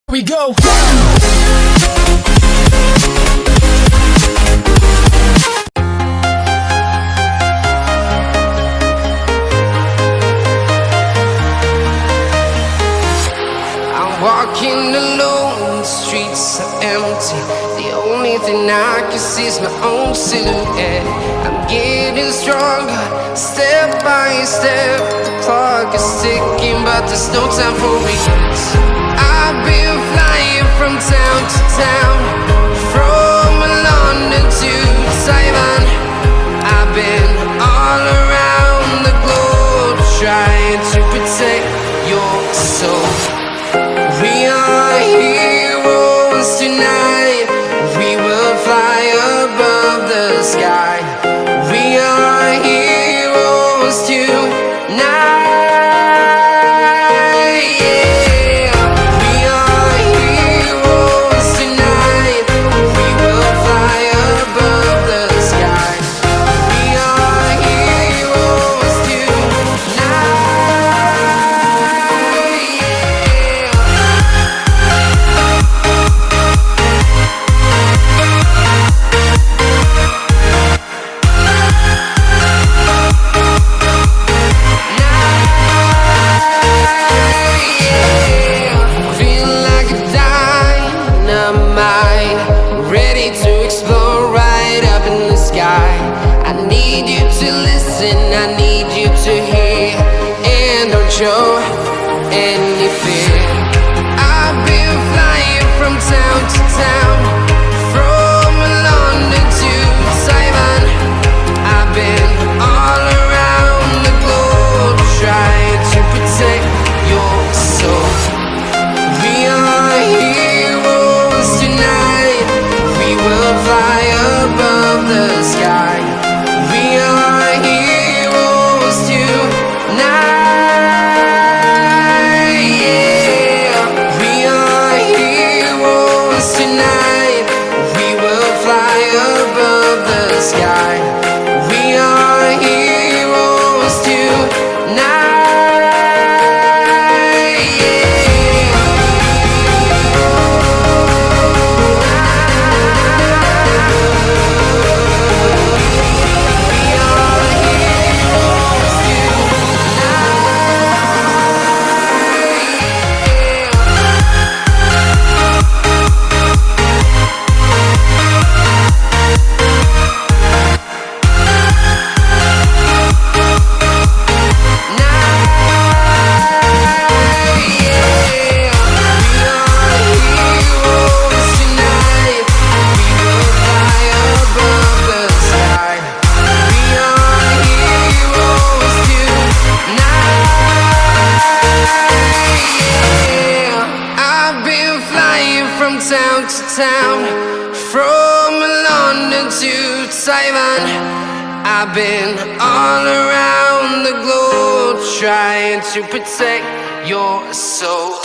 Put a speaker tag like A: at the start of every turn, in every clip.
A: We go.
B: I'm walking alone, the streets are empty. The only thing I can see is my own silhouette. I'm getting stronger, step by step. The clock is ticking, but there's no time for regrets. I've been flying from town to town, from London to Taiwan. I've been all around the globe, trying to protect your soul. We are heroes tonight. We will fly above the sky. We are heroes tonight. Show any fear. I've been flying from town to town, from London to Taiwan. I've been all around the globe, trying to protect your soul. We are heroes tonight. We will fly above the sky. We are heroes tonight. Town to town, from London to Taiwan. I've been all around the globe, trying to protect your soul.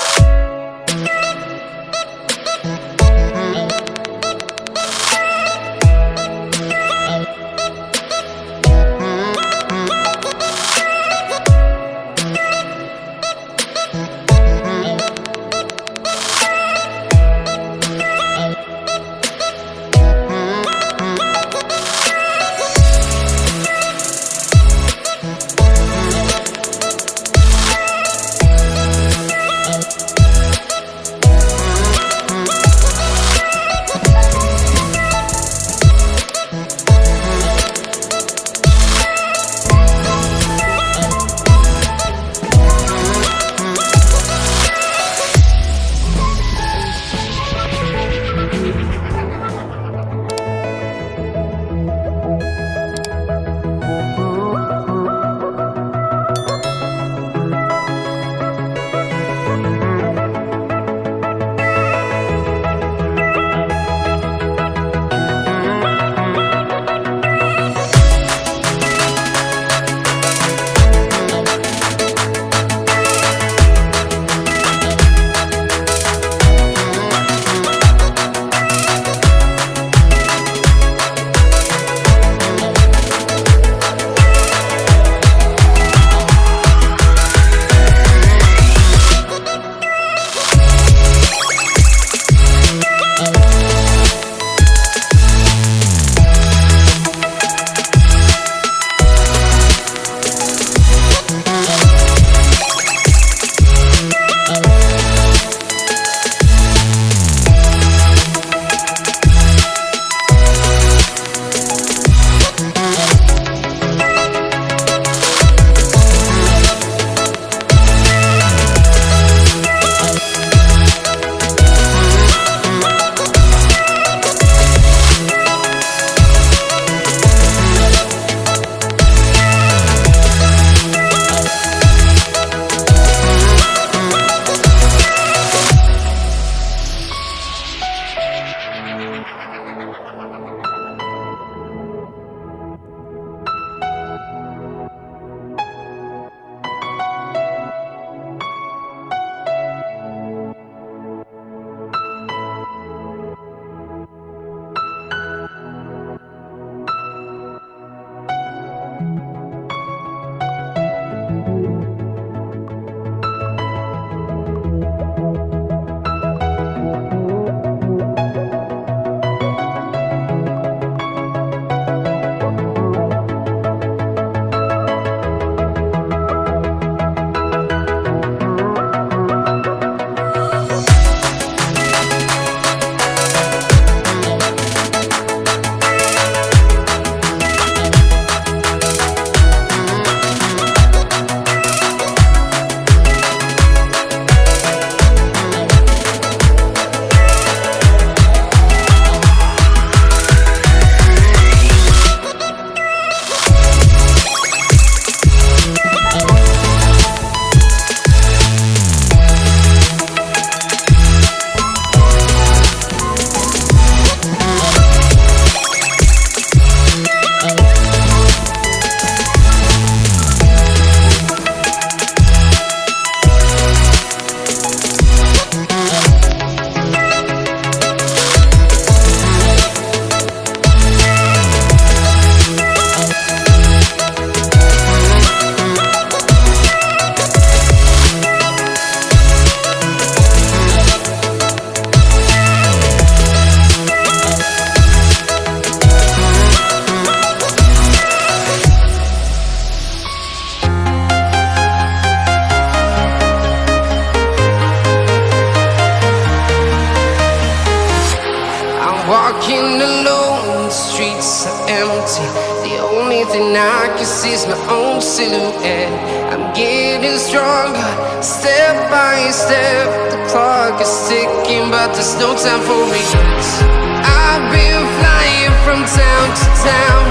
B: walking alone, the streets are empty. The only thing I can see is my own silhouette. I'm getting stronger, step by step. The clock is ticking, but there's no time for regrets. I've been flying from town to town,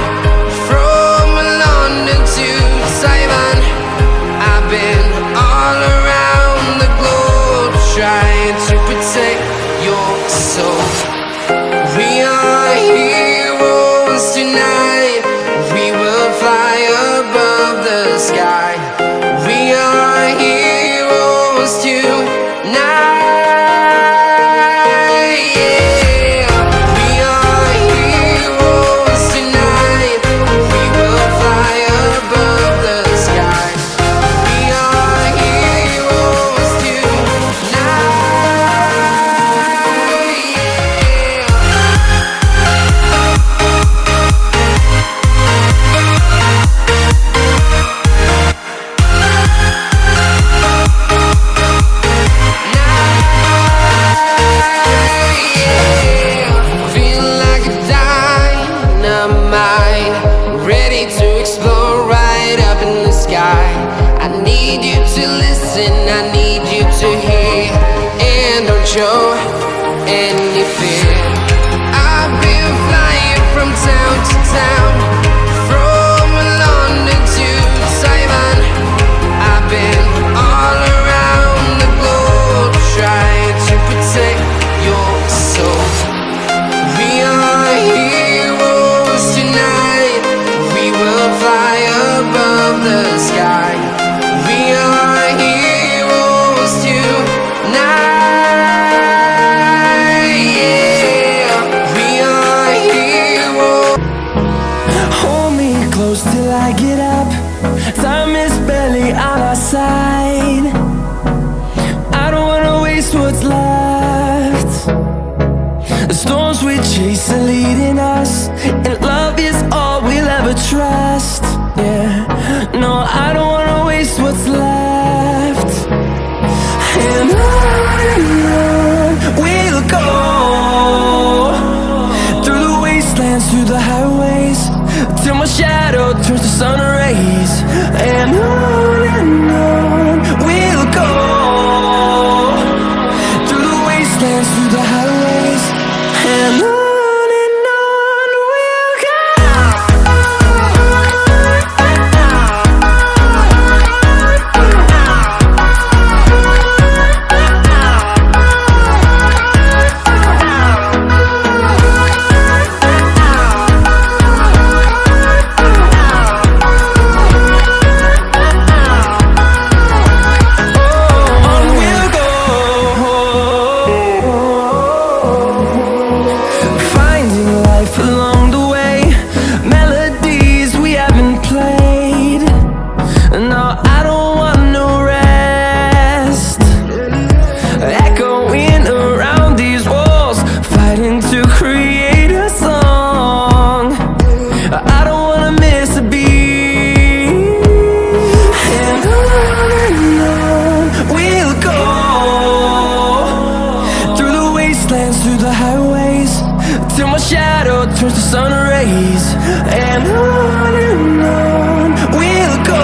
B: from London to Taiwan. I've been all around the globe, trying to protect your soul. We are heroes tonight. We will fly above the sky. We are heroes tonight. Yeah. We are heroes tonight. We will fly above the sky. We are heroes tonight. Feel like a dynamite, ready to explode right up in the sky. I need you to listen, I need you to hear, and don't show any fear. I've been flying from town to town, from London to Taiwan. I've been all around the globe, trying to protect your soul. We are heroes tonight. We will fly above the sky. We are heroes tonight. Yeah, we are heroes.
A: Hold me close till I get up. Time is barely on our side. I don't wanna waste what's left. The storms we chase are leading us, and love is all we'll ever trust. Yeah, no, I don't wanna waste what's left. And on we'll go, through the wastelands, through the highways, till my shadow turns to sun rays. And on we'll go, through the wastelands, through the highways, and on we'll go. On we'll go, finding life along the way, melodies we haven't played. No, I don't want no rest, echoing around these walls, fighting to create a song. I don't wanna miss a beat. And on we'll go, through the wastelands, through the highways, till my shadow turns to sun rays. And on we'll go.